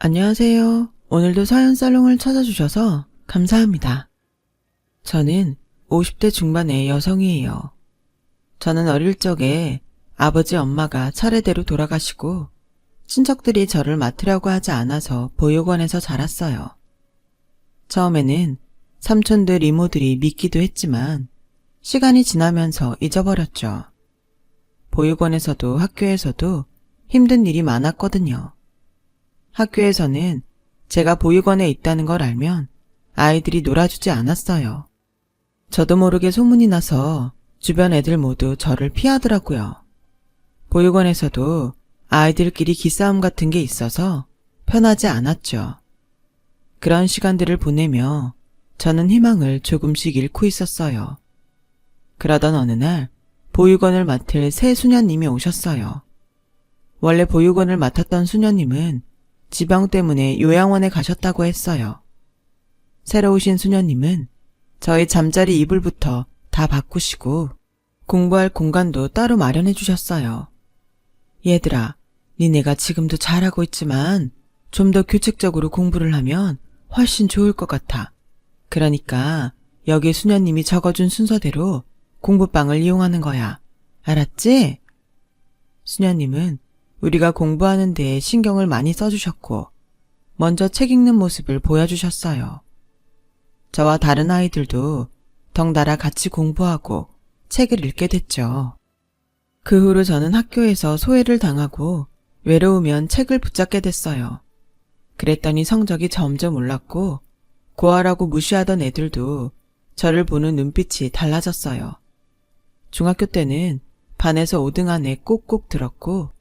안녕하세요. 오늘도 사연살롱을 찾아주셔서 감사합니다. 저는 50대 중반의 여성이에요. 저는 어릴 적에 아버지 엄마가 차례대로 돌아가시고 친척들이 저를 맡으려고 하지 않아서 보육원에서 자랐어요. 처음에는 삼촌들 이모들이 믿기도 했지만 시간이 지나면서 잊어버렸죠. 보육원에서도 학교에서도 힘든 일이 많았거든요. 학교에서는 제가 보육원에 있다는 걸 알면 아이들이 놀아주지 않았어요. 저도 모르게 소문이 나서 주변 애들 모두 저를 피하더라고요. 보육원에서도 아이들끼리 기싸움 같은 게 있어서 편하지 않았죠. 그런 시간들을 보내며 저는 희망을 조금씩 잃고 있었어요. 그러던 어느 날 보육원을 맡을 새 수녀님이 오셨어요. 원래 보육원을 맡았던 수녀님은 지병 때문에 요양원에 가셨다고 했어요. 새로 오신 수녀님은 저희 잠자리 이불부터 다 바꾸시고 공부할 공간도 따로 마련해 주셨어요. 얘들아, 니네가 지금도 잘하고 있지만 좀 더 규칙적으로 공부를 하면 훨씬 좋을 것 같아. 그러니까 여기 수녀님이 적어준 순서대로 공부방을 이용하는 거야. 알았지? 수녀님은 우리가 공부하는 데에 신경을 많이 써주셨고 먼저 책 읽는 모습을 보여주셨어요. 저와 다른 아이들도 덩달아 같이 공부하고 책을 읽게 됐죠. 그 후로 저는 학교에서 소외를 당하고 외로우면 책을 붙잡게 됐어요. 그랬더니 성적이 점점 올랐고 고아라고 무시하던 애들도 저를 보는 눈빛이 달라졌어요. 중학교 때는 반에서 5등 안에 꼭꼭 들었고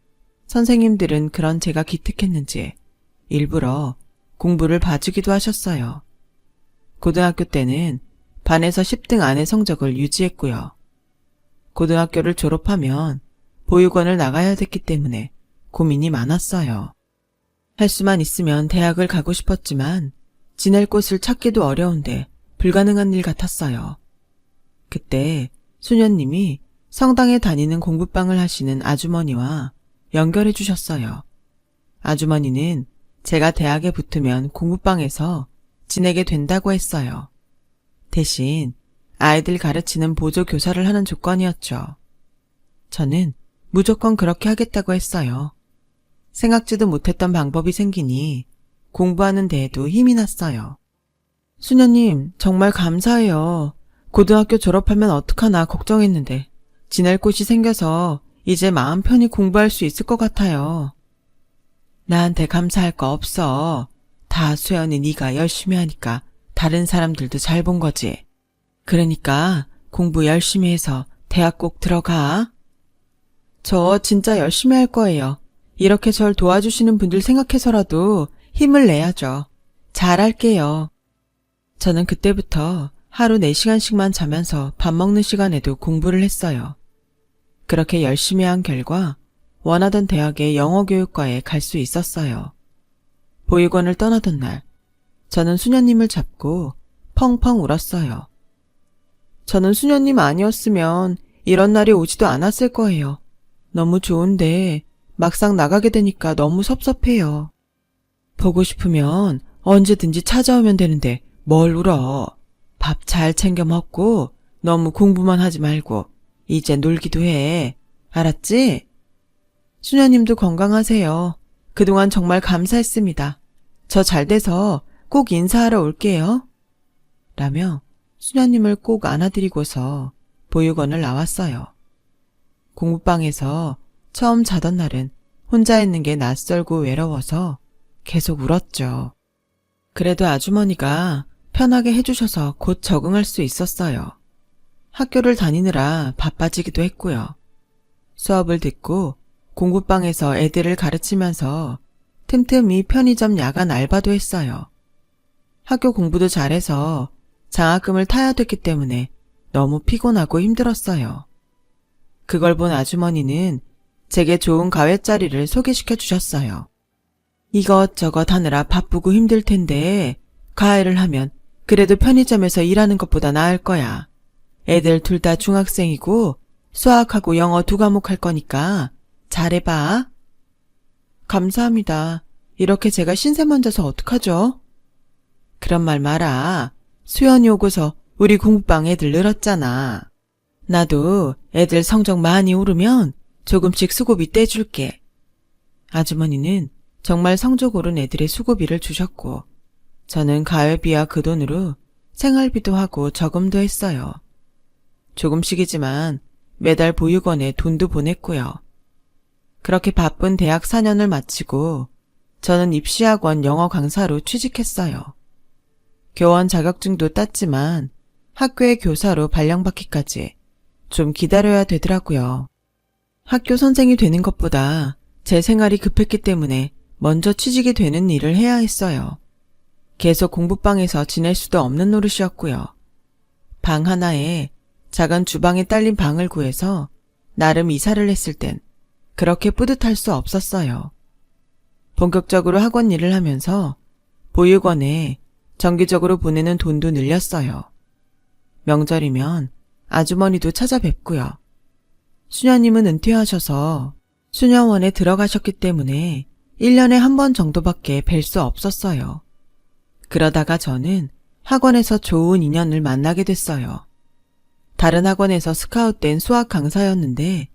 선생님들은 그런 제가 기특했는지 일부러 공부를 봐주기도 하셨어요. 고등학교 때는 반에서 10등 안의 성적을 유지했고요. 고등학교를 졸업하면 보육원을 나가야 됐기 때문에 고민이 많았어요. 할 수만 있으면 대학을 가고 싶었지만 지낼 곳을 찾기도 어려운데 불가능한 일 같았어요. 그때 수녀님이 성당에 다니는 공부방을 하시는 아주머니와 연결해 주셨어요. 아주머니는 제가 대학에 붙으면 공부방에서 지내게 된다고 했어요. 대신 아이들 가르치는 보조교사를 하는 조건이었죠. 저는 무조건 그렇게 하겠다고 했어요. 생각지도 못했던 방법이 생기니 공부하는 데에도 힘이 났어요. 수녀님, 정말 감사해요. 고등학교 졸업하면 어떡하나 걱정했는데 지낼 곳이 생겨서 이제 마음 편히 공부할 수 있을 것 같아요. 나한테 감사할 거 없어. 다 수연이 네가 열심히 하니까 다른 사람들도 잘 본 거지. 그러니까 공부 열심히 해서 대학 꼭 들어가. 저 진짜 열심히 할 거예요. 이렇게 절 도와주시는 분들 생각해서라도 힘을 내야죠. 잘할게요. 저는 그때부터 하루 4시간씩만 자면서 밥 먹는 시간에도 공부를 했어요. 그렇게 열심히 한 결과 원하던 대학의 영어교육과에 갈 수 있었어요. 보육원을 떠나던 날, 저는 수녀님을 잡고 펑펑 울었어요. 저는 수녀님 아니었으면 이런 날이 오지도 않았을 거예요. 너무 좋은데 막상 나가게 되니까 너무 섭섭해요. 보고 싶으면 언제든지 찾아오면 되는데 뭘 울어. 밥 잘 챙겨 먹고 너무 공부만 하지 말고 이제 놀기도 해. 알았지? 수녀님도 건강하세요. 그동안 정말 감사했습니다. 저 잘 돼서 꼭 인사하러 올게요. 라며 수녀님을 꼭 안아드리고서 보육원을 나왔어요. 공부방에서 처음 자던 날은 혼자 있는 게 낯설고 외로워서 계속 울었죠. 그래도 아주머니가 편하게 해주셔서 곧 적응할 수 있었어요. 학교를 다니느라 바빠지기도 했고요. 수업을 듣고 공부방에서 애들을 가르치면서 틈틈이 편의점 야간 알바도 했어요. 학교 공부도 잘해서 장학금을 타야 됐기 때문에 너무 피곤하고 힘들었어요. 그걸 본 아주머니는 제게 좋은 가외자리를 소개시켜 주셨어요. 이것저것 하느라 바쁘고 힘들 텐데 가외를 하면 그래도 편의점에서 일하는 것보다 나을 거야. 애들 둘 다 중학생이고 수학하고 영어 2과목 할 거니까 잘해봐. 감사합니다. 이렇게 제가 신세 먼저서 어떡하죠? 그런 말 마라. 수연이 오고서 우리 공부방 애들 늘었잖아. 나도 애들 성적 많이 오르면 조금씩 수고비 떼줄게. 아주머니는 정말 성적 오른 애들의 수고비를 주셨고 저는 가회비와 그 돈으로 생활비도 하고 저금도 했어요. 조금씩이지만 매달 보육원에 돈도 보냈고요. 그렇게 바쁜 대학 4년을 마치고 저는 입시학원 영어 강사로 취직했어요. 교원 자격증도 땄지만 학교의 교사로 발령받기까지 좀 기다려야 되더라고요. 학교 선생이 되는 것보다 제 생활이 급했기 때문에 먼저 취직이 되는 일을 해야 했어요. 계속 공부방에서 지낼 수도 없는 노릇이었고요. 방 하나에 작은 주방에 딸린 방을 구해서 나름 이사를 했을 땐 그렇게 뿌듯할 수 없었어요. 본격적으로 학원 일을 하면서 보육원에 정기적으로 보내는 돈도 늘렸어요. 명절이면 아주머니도 찾아뵙고요. 수녀님은 은퇴하셔서 수녀원에 들어가셨기 때문에 1년에 한 번 정도밖에 뵐 수 없었어요. 그러다가 저는 학원에서 좋은 인연을 만나게 됐어요. 다른 학원에서 스카웃된 수학 강사였는데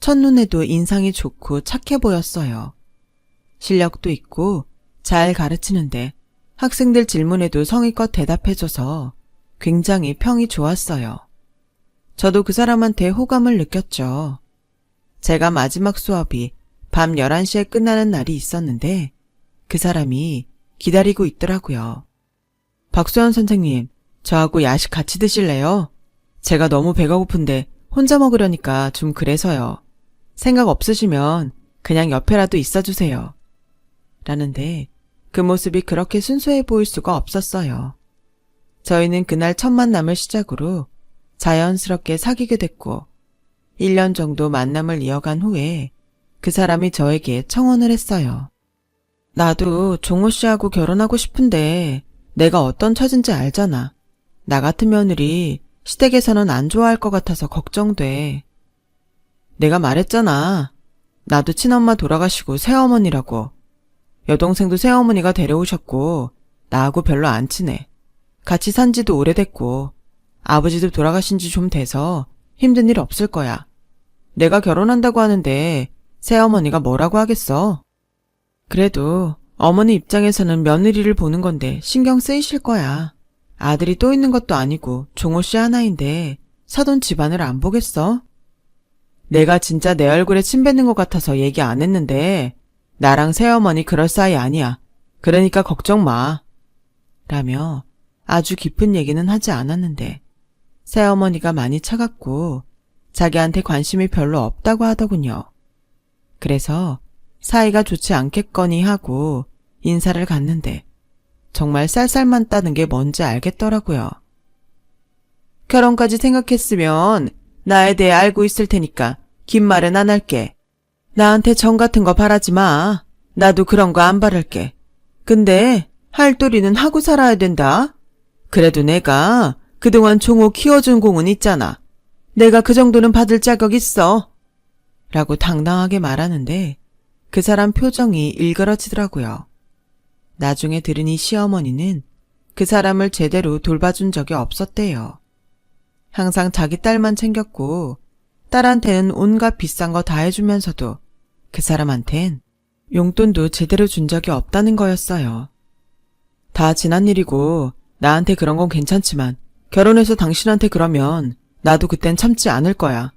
첫눈에도 인상이 좋고 착해 보였어요. 실력도 있고 잘 가르치는데 학생들 질문에도 성의껏 대답해줘서 굉장히 평이 좋았어요. 저도 그 사람한테 호감을 느꼈죠. 제가 마지막 수업이 밤 11시에 끝나는 날이 있었는데 그 사람이 기다리고 있더라고요. 박수현 선생님, 저하고 야식 같이 드실래요? 제가 너무 배가 고픈데 혼자 먹으려니까 좀 그래서요. 생각 없으시면 그냥 옆에라도 있어주세요. 라는데 그 모습이 그렇게 순수해 보일 수가 없었어요. 저희는 그날 첫 만남을 시작으로 자연스럽게 사귀게 됐고 1년 정도 만남을 이어간 후에 그 사람이 저에게 청혼을 했어요. 나도 종호 씨하고 결혼하고 싶은데 내가 어떤 처진지 알잖아. 나 같은 며느리 시댁에서는 안 좋아할 것 같아서 걱정돼. 내가 말했잖아. 나도 친엄마 돌아가시고 새어머니라고. 여동생도 새어머니가 데려오셨고 나하고 별로 안 친해. 같이 산 지도 오래됐고 아버지도 돌아가신 지 좀 돼서 힘든 일 없을 거야. 내가 결혼한다고 하는데 새어머니가 뭐라고 하겠어? 그래도 어머니 입장에서는 며느리를 보는 건데 신경 쓰이실 거야. 아들이 또 있는 것도 아니고 종호 씨 하나인데 사돈 집안을 안 보겠어? 내가 진짜 내 얼굴에 침 뱉는 것 같아서 얘기 안 했는데 나랑 새어머니 그럴 사이 아니야. 그러니까 걱정 마. 라며 아주 깊은 얘기는 하지 않았는데 새어머니가 많이 차갑고 자기한테 관심이 별로 없다고 하더군요. 그래서 사이가 좋지 않겠거니 하고 인사를 갔는데 정말 쌀쌀만 따는 게 뭔지 알겠더라고요. 결혼까지 생각했으면 나에 대해 알고 있을 테니까 긴 말은 안 할게. 나한테 정 같은 거 바라지 마. 나도 그런 거 안 바랄게. 근데 할 도리는 하고 살아야 된다. 그래도 내가 그동안 종호 키워준 공은 있잖아. 내가 그 정도는 받을 자격 있어. 라고 당당하게 말하는데 그 사람 표정이 일그러지더라고요. 나중에 들으니 시어머니는 그 사람을 제대로 돌봐준 적이 없었대요. 항상 자기 딸만 챙겼고 딸한테는 온갖 비싼 거 다 해주면서도 그 사람한텐 용돈도 제대로 준 적이 없다는 거였어요. 다 지난 일이고 나한테 그런 건 괜찮지만 결혼해서 당신한테 그러면 나도 그땐 참지 않을 거야.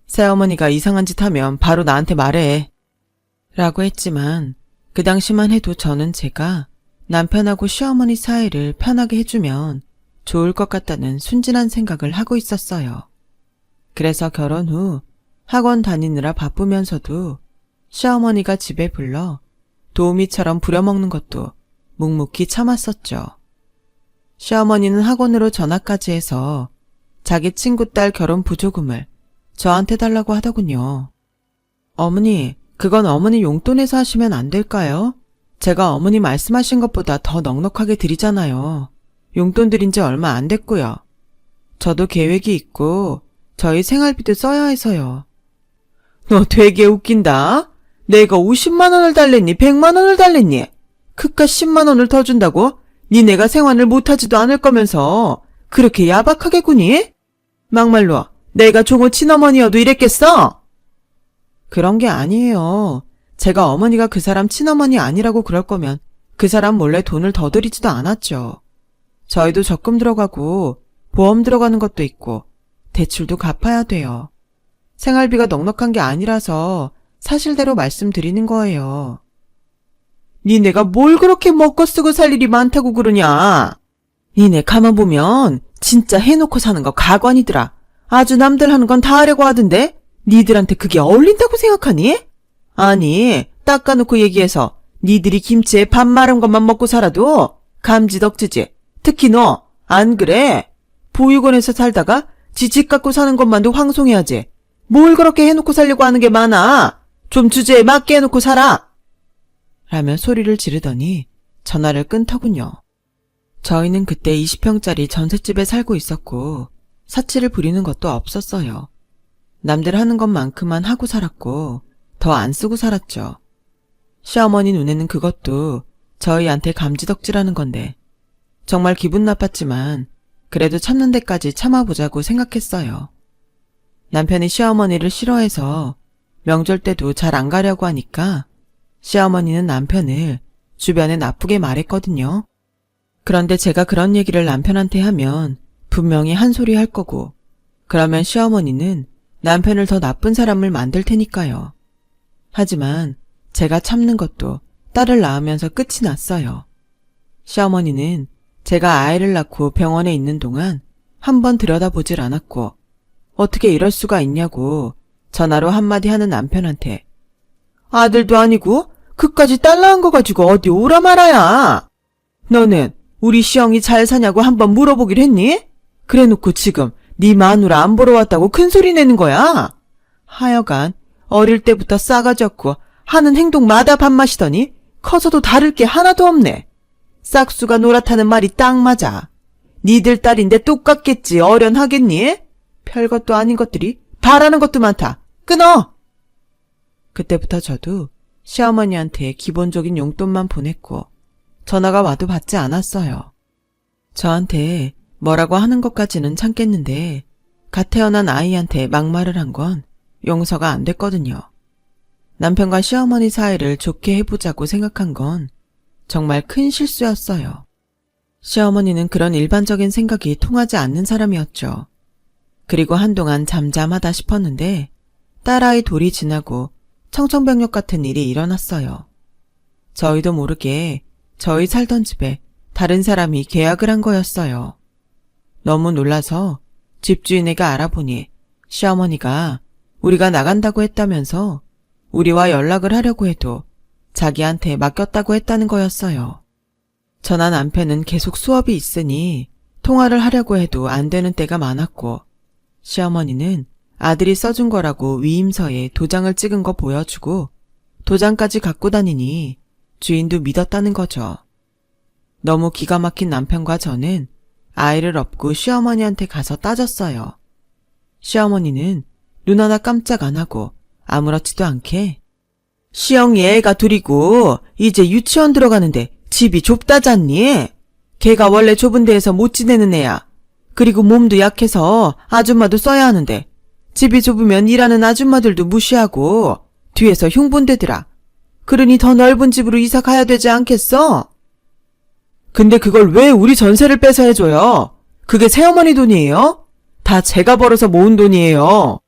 새어머니가 이상한 짓 하면 바로 나한테 말해. 라고 했지만 그 당시만 해도 저는 제가 남편하고 시어머니 사이를 편하게 해주면 좋을 것 같다는 순진한 생각을 하고 있었어요. 그래서 결혼 후 학원 다니느라 바쁘면서도 시어머니가 집에 불러 도우미처럼 부려먹는 것도 묵묵히 참았었죠. 시어머니는 학원으로 전화까지 해서 자기 친구 딸 결혼 부조금을 저한테 달라고 하더군요. 어머니, 그건 어머니 용돈에서 하시면 안 될까요? 제가 어머니 말씀하신 것보다 더 넉넉하게 드리잖아요. 용돈 드린 지 얼마 안 됐고요. 저도 계획이 있고 저희 생활비도 써야 해서요. 너 되게 웃긴다. 내가 50만 원을 달랬니? 100만 원을 달랬니? 그깟 10만 원을 더 준다고? 니네가 생활을 못하지도 않을 거면서 그렇게 야박하게 구니? 막말로 내가 종호 친어머니여도 이랬겠어? 그런 게 아니에요. 제가 어머니가 그 사람 친어머니 아니라고 그럴 거면 그 사람 몰래 돈을 더 드리지도 않았죠. 저희도 적금 들어가고 보험 들어가는 것도 있고 대출도 갚아야 돼요. 생활비가 넉넉한 게 아니라서 사실대로 말씀드리는 거예요. 니네가 뭘 그렇게 먹고 쓰고 살 일이 많다고 그러냐? 니네 가만 보면 진짜 해놓고 사는 거 가관이더라. 아주 남들 하는 건 다 하려고 하던데 니들한테 그게 어울린다고 생각하니? 아니 닦아놓고 얘기해서 니들이 김치에 밥 마른 것만 먹고 살아도 감지덕지지. 특히 너 안 그래? 보육원에서 살다가 지 집 갖고 사는 것만도 황송해야지. 뭘 그렇게 해놓고 살려고 하는 게 많아. 좀 주제에 맞게 해놓고 살아. 라며 소리를 지르더니 전화를 끊더군요. 저희는 그때 20평짜리 전셋집에 살고 있었고 사치를 부리는 것도 없었어요. 남들 하는 것만큼만 하고 살았고 더 안 쓰고 살았죠. 시어머니 눈에는 그것도 저희한테 감지덕지라는 건데 정말 기분 나빴지만 그래도 참는 데까지 참아보자고 생각했어요. 남편이 시어머니를 싫어해서 명절 때도 잘 안 가려고 하니까 시어머니는 남편을 주변에 나쁘게 말했거든요. 그런데 제가 그런 얘기를 남편한테 하면 분명히 한 소리 할 거고 그러면 시어머니는 남편을 더 나쁜 사람을 만들 테니까요. 하지만 제가 참는 것도 딸을 낳으면서 끝이 났어요. 시어머니는 제가 아이를 낳고 병원에 있는 동안 한 번 들여다보질 않았고 어떻게 이럴 수가 있냐고 전화로 한마디 하는 남편한테 아들도 아니고 그까지 딸 낳은 거 가지고 어디 오라 말아야. 너는 우리 시영이 잘 사냐고 한번 물어보길 했니? 그래놓고 지금 네 마누라 안 보러 왔다고 큰소리 내는 거야. 하여간 어릴 때부터 싸가지 없고 하는 행동마다 밥맛이더니 커서도 다를 게 하나도 없네. 싹수가 노랗다는 말이 딱 맞아. 니들 딸인데 똑같겠지 어련하겠니? 별것도 아닌 것들이 바라는 것도 많다. 끊어! 그때부터 저도 시어머니한테 기본적인 용돈만 보냈고 전화가 와도 받지 않았어요. 저한테 뭐라고 하는 것까지는 참겠는데 갓 태어난 아이한테 막말을 한 건 용서가 안 됐거든요. 남편과 시어머니 사이를 좋게 해보자고 생각한 건 정말 큰 실수였어요. 시어머니는 그런 일반적인 생각이 통하지 않는 사람이었죠. 그리고 한동안 잠잠하다 싶었는데 딸아이 돌이 지나고 청천벽력 같은 일이 일어났어요. 저희도 모르게 저희 살던 집에 다른 사람이 계약을 한 거였어요. 너무 놀라서 집주인에게 알아보니 시어머니가 우리가 나간다고 했다면서 우리와 연락을 하려고 해도 자기한테 맡겼다고 했다는 거였어요. 저나 남편은 계속 수업이 있으니 통화를 하려고 해도 안 되는 때가 많았고 시어머니는 아들이 써준 거라고 위임서에 도장을 찍은 거 보여주고 도장까지 갖고 다니니 주인도 믿었다는 거죠. 너무 기가 막힌 남편과 저는 아이를 업고 시어머니한테 가서 따졌어요. 시어머니는 눈 하나 깜짝 안 하고 아무렇지도 않게 시영이 애가 둘이고 이제 유치원 들어가는데 집이 좁다잖니? 걔가 원래 좁은 데에서 못 지내는 애야. 그리고 몸도 약해서 아줌마도 써야 하는데 집이 좁으면 일하는 아줌마들도 무시하고 뒤에서 흉본대더라. 그러니 더 넓은 집으로 이사 가야 되지 않겠어? 근데 그걸 왜 우리 전세를 빼서 해줘요? 그게 새어머니 돈이에요? 다 제가 벌어서 모은 돈이에요.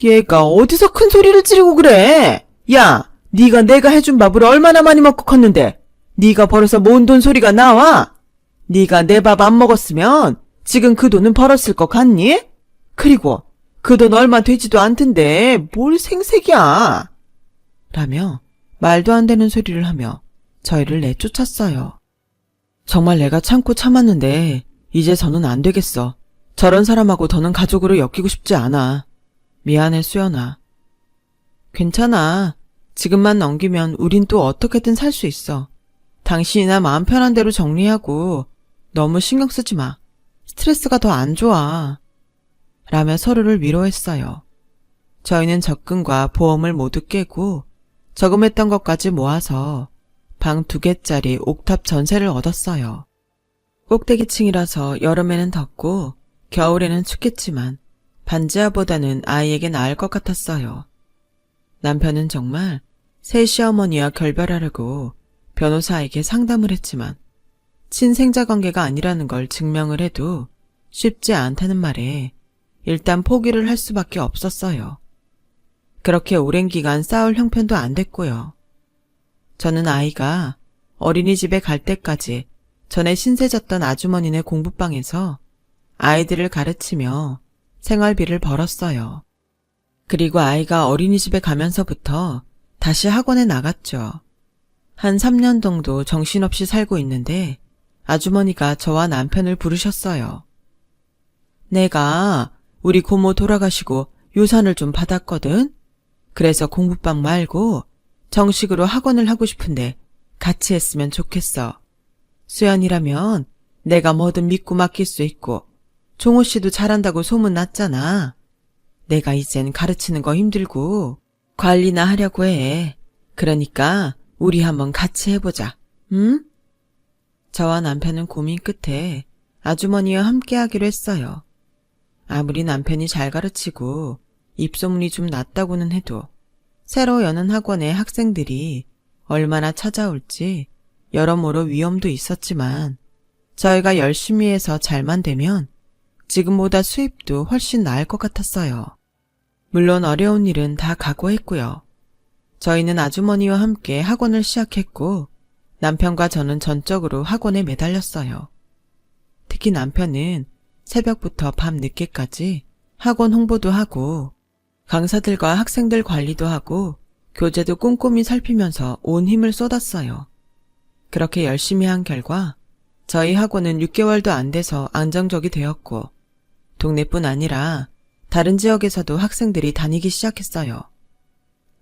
얘가 어디서 큰 소리를 지르고 그래? 야, 네가 내가 해준 밥을 얼마나 많이 먹고 컸는데 네가 벌어서 모은 돈 소리가 나와? 네가 내 밥 안 먹었으면 지금 그 돈은 벌었을 것 같니? 그리고 그 돈 얼마 되지도 않던데 뭘 생색이야? 라며 말도 안 되는 소리를 하며 저희를 내쫓았어요. 정말 내가 참고 참았는데 이제 저는 안 되겠어. 저런 사람하고 더는 가족으로 엮이고 싶지 않아. 미안해 수연아. 괜찮아. 지금만 넘기면 우린 또 어떻게든 살 수 있어. 당신이나 마음 편한 대로 정리하고 너무 신경 쓰지 마. 스트레스가 더 안 좋아. 라며 서로를 위로했어요. 저희는 적금과 보험을 모두 깨고 저금했던 것까지 모아서 방 2개짜리 옥탑 전세를 얻었어요. 꼭대기층이라서 여름에는 덥고 겨울에는 춥겠지만 반지하보다는 아이에게 나을 것 같았어요. 남편은 정말 새 시어머니와 결별하려고 변호사에게 상담을 했지만 친생자 관계가 아니라는 걸 증명을 해도 쉽지 않다는 말에 일단 포기를 할 수밖에 없었어요. 그렇게 오랜 기간 싸울 형편도 안 됐고요. 저는 아이가 어린이집에 갈 때까지 전에 신세졌던 아주머니네 공부방에서 아이들을 가르치며 생활비를 벌었어요. 그리고 아이가 어린이집에 가면서부터 다시 학원에 나갔죠. 한 3년 정도 정신없이 살고 있는데 아주머니가 저와 남편을 부르셨어요. 내가 우리 고모 돌아가시고 유산을 좀 받았거든. 그래서 공부방 말고 정식으로 학원을 하고 싶은데 같이 했으면 좋겠어. 수연이라면 내가 뭐든 믿고 맡길 수 있고 종호 씨도 잘한다고 소문났잖아. 내가 이젠 가르치는 거 힘들고 관리나 하려고 해. 그러니까 우리 한번 같이 해보자. 응? 저와 남편은 고민 끝에 아주머니와 함께 하기로 했어요. 아무리 남편이 잘 가르치고 입소문이 좀 났다고는 해도 새로 여는 학원의 학생들이 얼마나 찾아올지 여러모로 위험도 있었지만 저희가 열심히 해서 잘만 되면 지금보다 수입도 훨씬 나을 것 같았어요. 물론 어려운 일은 다 각오했고요. 저희는 아주머니와 함께 학원을 시작했고 남편과 저는 전적으로 학원에 매달렸어요. 특히 남편은 새벽부터 밤 늦게까지 학원 홍보도 하고 강사들과 학생들 관리도 하고 교재도 꼼꼼히 살피면서 온 힘을 쏟았어요. 그렇게 열심히 한 결과 저희 학원은 6개월도 안 돼서 안정적이 되었고 동네뿐 아니라 다른 지역에서도 학생들이 다니기 시작했어요.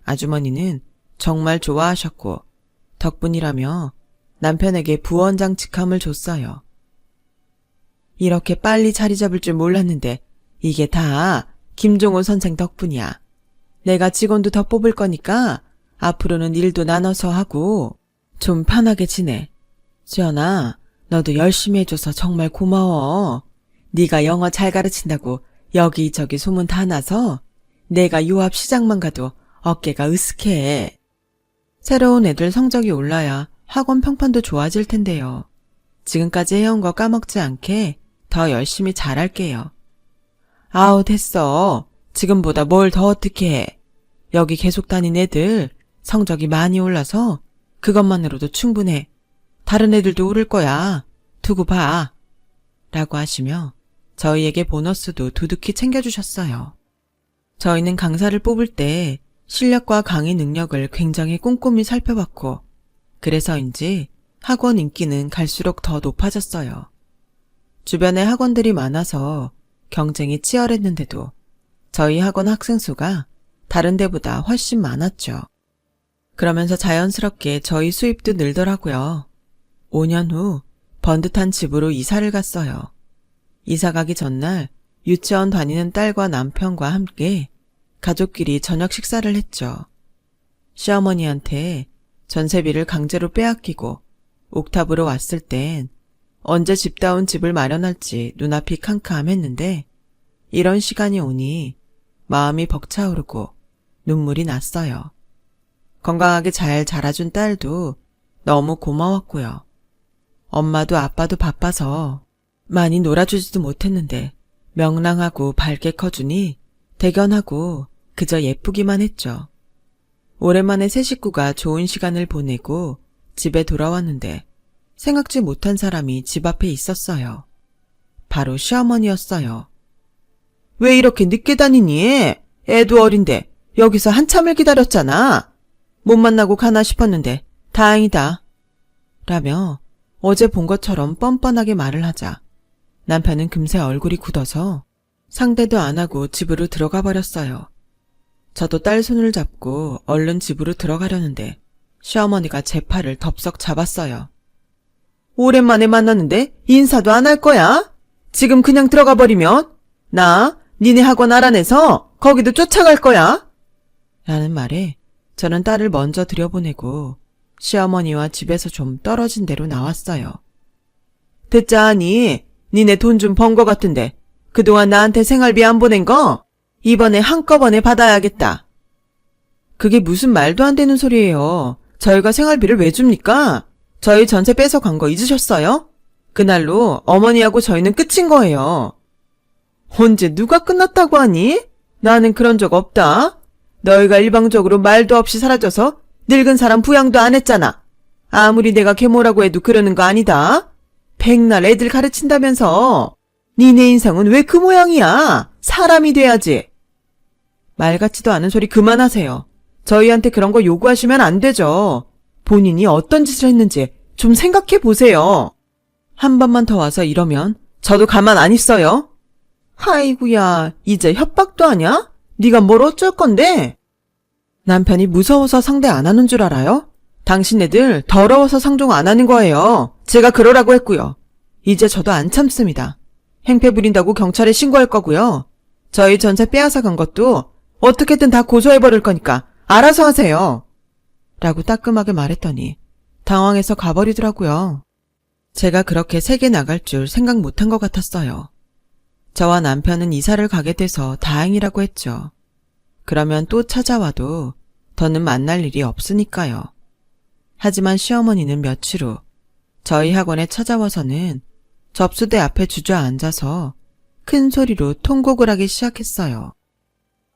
아주머니는 정말 좋아하셨고 덕분이라며 남편에게 부원장 직함을 줬어요. 이렇게 빨리 자리 잡을 줄 몰랐는데 이게 다 김종호 선생 덕분이야. 내가 직원도 더 뽑을 거니까 앞으로는 일도 나눠서 하고 좀 편하게 지내. 수연아, 너도 열심히 해줘서 정말 고마워. 네가 영어 잘 가르친다고 여기저기 소문 다 나서 내가 유압 시장만 가도 어깨가 으쓱해. 새로운 애들 성적이 올라야 학원 평판도 좋아질 텐데요. 지금까지 해온 거 까먹지 않게 더 열심히 잘할게요. 아우 됐어. 지금보다 뭘 더 어떻게 해. 여기 계속 다닌 애들 성적이 많이 올라서 그것만으로도 충분해. 다른 애들도 오를 거야. 두고 봐. 라고 하시며 저희에게 보너스도 두둑히 챙겨주셨어요. 저희는 강사를 뽑을 때 실력과 강의 능력을 굉장히 꼼꼼히 살펴봤고 그래서인지 학원 인기는 갈수록 더 높아졌어요. 주변에 학원들이 많아서 경쟁이 치열했는데도 저희 학원 학생 수가 다른 데보다 훨씬 많았죠. 그러면서 자연스럽게 저희 수입도 늘더라고요. 5년 후 번듯한 집으로 이사를 갔어요. 이사 가기 전날 유치원 다니는 딸과 남편과 함께 가족끼리 저녁 식사를 했죠. 시어머니한테 전세비를 강제로 빼앗기고 옥탑으로 왔을 땐 언제 집다운 집을 마련할지 눈앞이 캄캄했는데 이런 시간이 오니 마음이 벅차오르고 눈물이 났어요. 건강하게 잘 자라준 딸도 너무 고마웠고요. 엄마도 아빠도 바빠서 많이 놀아주지도 못했는데 명랑하고 밝게 커주니 대견하고 그저 예쁘기만 했죠. 오랜만에 새 식구가 좋은 시간을 보내고 집에 돌아왔는데 생각지 못한 사람이 집 앞에 있었어요. 바로 시어머니였어요. 왜 이렇게 늦게 다니니? 애도 어린데 여기서 한참을 기다렸잖아. 못 만나고 가나 싶었는데 다행이다. 라며 어제 본 것처럼 뻔뻔하게 말을 하자 남편은 금세 얼굴이 굳어서 상대도 안 하고 집으로 들어가 버렸어요. 저도 딸 손을 잡고 얼른 집으로 들어가려는데 시어머니가 제 팔을 덥석 잡았어요. 오랜만에 만났는데 인사도 안 할 거야? 지금 그냥 들어가 버리면 나 니네 학원 알아내서 거기도 쫓아갈 거야. 라는 말에 저는 딸을 먼저 들여보내고 시어머니와 집에서 좀 떨어진 데로 나왔어요. 듣자하니 니네 돈 좀 번 거 같은데 그동안 나한테 생활비 안 보낸 거 이번에 한꺼번에 받아야겠다. 그게 무슨 말도 안 되는 소리예요. 저희가 생활비를 왜 줍니까? 저희 전세 뺏어간 거 잊으셨어요? 그날로 어머니하고 저희는 끝인 거예요. 언제 누가 끝났다고 하니? 나는 그런 적 없다. 너희가 일방적으로 말도 없이 사라져서 늙은 사람 부양도 안 했잖아. 아무리 내가 계모라고 해도 그러는 거 아니다. 백날 애들 가르친다면서. 니네 인생은 왜 그 모양이야? 사람이 돼야지. 말 같지도 않은 소리 그만하세요. 저희한테 그런 거 요구하시면 안 되죠. 본인이 어떤 짓을 했는지 좀 생각해 보세요. 한 번만 더 와서 이러면 저도 가만 안 있어요. 아이고야, 이제 협박도 하냐? 네가 뭘 어쩔 건데? 남편이 무서워서 상대 안 하는 줄 알아요? 당신네들 더러워서 상종 안 하는 거예요. 제가 그러라고 했고요. 이제 저도 안 참습니다. 행패 부린다고 경찰에 신고할 거고요. 저희 전세 빼앗아 간 것도 어떻게든 다 고소해버릴 거니까 알아서 하세요. 라고 따끔하게 말했더니 당황해서 가버리더라고요. 제가 그렇게 세게 나갈 줄 생각 못한 것 같았어요. 저와 남편은 이사를 가게 돼서 다행이라고 했죠. 그러면 또 찾아와도 더는 만날 일이 없으니까요. 하지만 시어머니는 며칠 후 저희 학원에 찾아와서는 접수대 앞에 주저앉아서 큰 소리로 통곡을 하기 시작했어요.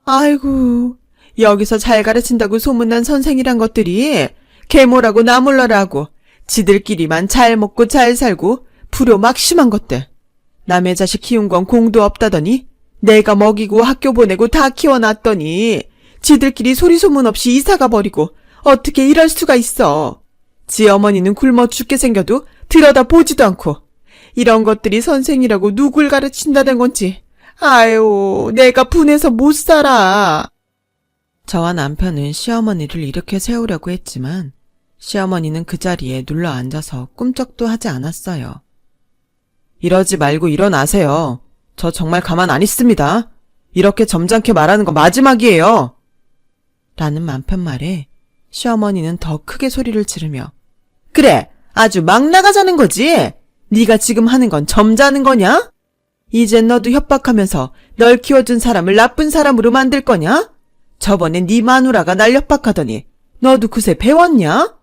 아이고, 여기서 잘 가르친다고 소문난 선생이란 것들이 계모라고 나몰라라고 지들끼리만 잘 먹고 잘 살고 불효 막심한 것들. 남의 자식 키운 건 공도 없다더니 내가 먹이고 학교 보내고 다 키워놨더니 지들끼리 소리소문 없이 이사가 버리고 어떻게 이럴 수가 있어. 지 어머니는 굶어 죽게 생겨도 들여다보지도 않고 이런 것들이 선생이라고 누굴 가르친다는 건지 아유 내가 분해서 못 살아. 저와 남편은 시어머니를 이렇게 세우려고 했지만 시어머니는 그 자리에 눌러 앉아서 꿈쩍도 하지 않았어요. 이러지 말고 일어나세요. 저 정말 가만 안 있습니다. 이렇게 점잖게 말하는 거 마지막이에요. 라는 남편 말에 시어머니는 더 크게 소리를 지르며 그래, 아주 막 나가자는 거지? 네가 지금 하는 건 점잖은 거냐? 이젠 너도 협박하면서 널 키워준 사람을 나쁜 사람으로 만들 거냐? 저번에 네 마누라가 날 협박하더니 너도 그새 배웠냐?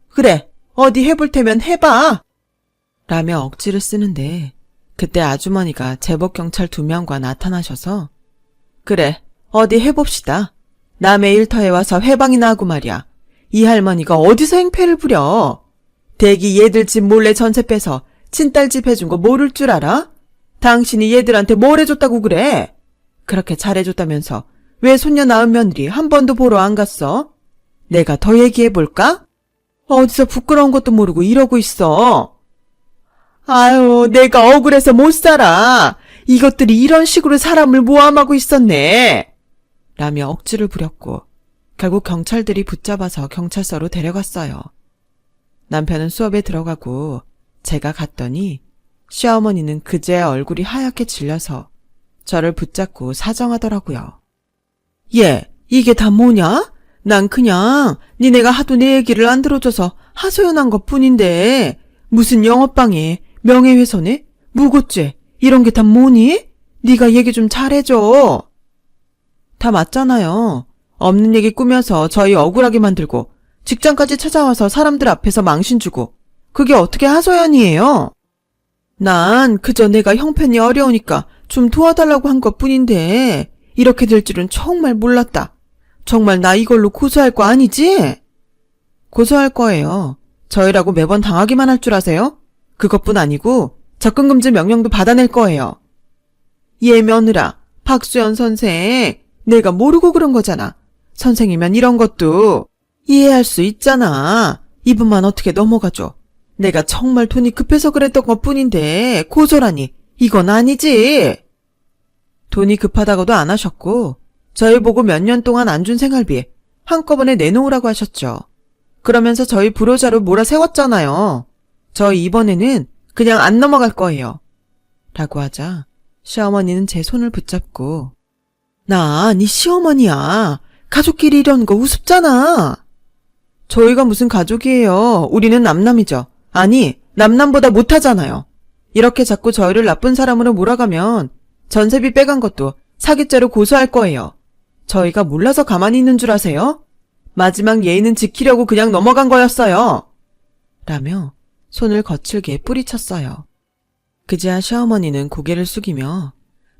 그래, 어디 해볼 테면 해봐. 라며 억지를 쓰는데 그때 아주머니가 제복경찰 2명과 나타나셔서 그래, 어디 해봅시다. 남의 일터에 와서 회방이나 하고 말이야. 이 할머니가 어디서 행패를 부려? 대기 얘들 집 몰래 전세 빼서 친딸 집 해준 거 모를 줄 알아? 당신이 얘들한테 뭘 해줬다고 그래? 그렇게 잘해줬다면서 왜 손녀 낳은 며느리 한 번도 보러 안 갔어? 내가 더 얘기해볼까? 어디서 부끄러운 것도 모르고 이러고 있어. 아유, 내가 억울해서 못 살아. 이것들이 이런 식으로 사람을 모함하고 있었네. 라며 억지를 부렸고 결국 경찰들이 붙잡아서 경찰서로 데려갔어요. 남편은 수업에 들어가고 제가 갔더니 시어머니는 그제 얼굴이 하얗게 질려서 저를 붙잡고 사정하더라고요. 얘, 이게 다 뭐냐? 난 그냥 니네가 하도 내 얘기를 안 들어줘서 하소연한 것뿐인데 무슨 영업방해, 명예훼손에, 무고죄 이런 게 다 뭐니? 네가 얘기 좀 잘해줘. 다 맞잖아요. 없는 얘기 꾸며서 저희 억울하게 만들고 직장까지 찾아와서 사람들 앞에서 망신 주고 그게 어떻게 하소연이에요? 난 그저 내가 형편이 어려우니까 좀 도와달라고 한 것뿐인데 이렇게 될 줄은 정말 몰랐다. 정말 나 이걸로 고소할 거 아니지? 고소할 거예요. 저희라고 매번 당하기만 할 줄 아세요? 그것뿐 아니고 접근금지 명령도 받아낼 거예요. 얘 며느라, 박수연 선생, 내가 모르고 그런 거잖아. 선생이면 이런 것도 이해할 수 있잖아. 이분만 어떻게 넘어가줘. 내가 정말 돈이 급해서 그랬던 것뿐인데 고소라니 이건 아니지. 돈이 급하다고도 안 하셨고 저희 보고 몇 년 동안 안 준 생활비 한꺼번에 내놓으라고 하셨죠. 그러면서 저희 불효자로 몰아세웠잖아요. 저희 이번에는 그냥 안 넘어갈 거예요. 라고 하자 시어머니는 제 손을 붙잡고 나 네 시어머니야. 가족끼리 이러는 거 우습잖아. 저희가 무슨 가족이에요. 우리는 남남이죠. 아니, 남남보다 못하잖아요. 이렇게 자꾸 저희를 나쁜 사람으로 몰아가면 전세비 빼간 것도 사기죄로 고소할 거예요. 저희가 몰라서 가만히 있는 줄 아세요? 마지막 예의는 지키려고 그냥 넘어간 거였어요. 라며 손을 거칠게 뿌리쳤어요. 그제야 시어머니는 고개를 숙이며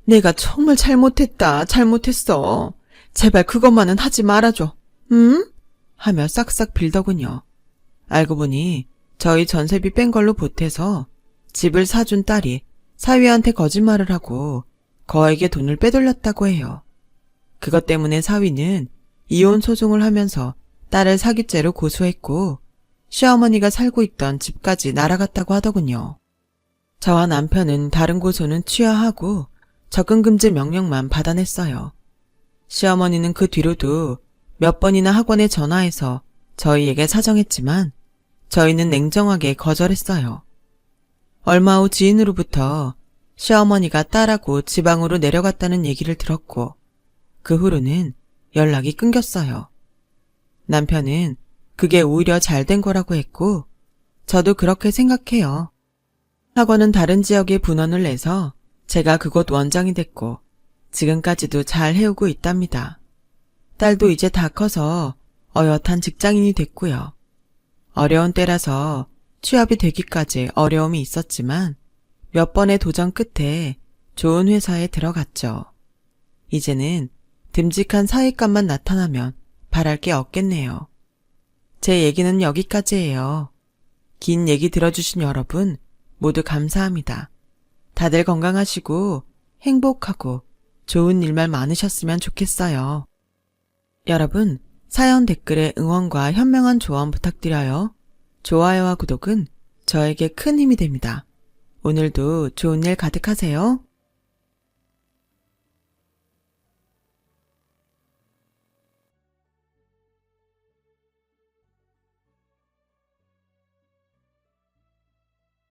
내가 정말 잘못했어. 제발 그것만은 하지 말아줘. 응? 하며 싹싹 빌더군요. 알고 보니 저희 전세비 뺀 걸로 보태서 집을 사준 딸이 사위한테 거짓말을 하고 거에게 돈을 빼돌렸다고 해요. 그것 때문에 사위는 이혼 소송을 하면서 딸을 사기죄로 고소했고 시어머니가 살고 있던 집까지 날아갔다고 하더군요. 저와 남편은 다른 고소는 취하하고 접근금지 명령만 받아냈어요. 시어머니는 그 뒤로도 몇 번이나 학원에 전화해서 저희에게 사정했지만 저희는 냉정하게 거절했어요. 얼마 후 지인으로부터 시어머니가 딸하고 지방으로 내려갔다는 얘기를 들었고 그 후로는 연락이 끊겼어요. 남편은 그게 오히려 잘된 거라고 했고 저도 그렇게 생각해요. 학원은 다른 지역에 분원을 내서 제가 그곳 원장이 됐고 지금까지도 잘 해오고 있답니다. 딸도 이제 다 커서 어엿한 직장인이 됐고요. 어려운 때라서 취업이 되기까지 어려움이 있었지만 몇 번의 도전 끝에 좋은 회사에 들어갔죠. 이제는 듬직한 사익감만 나타나면 바랄 게 없겠네요. 제 얘기는 여기까지예요. 긴 얘기 들어주신 여러분 모두 감사합니다. 다들 건강하시고 행복하고 좋은 일만 많으셨으면 좋겠어요. 여러분, 사연 댓글에 응원과 현명한 조언 부탁드려요. 좋아요와 구독은 저에게 큰 힘이 됩니다. 오늘도 좋은 일 가득하세요.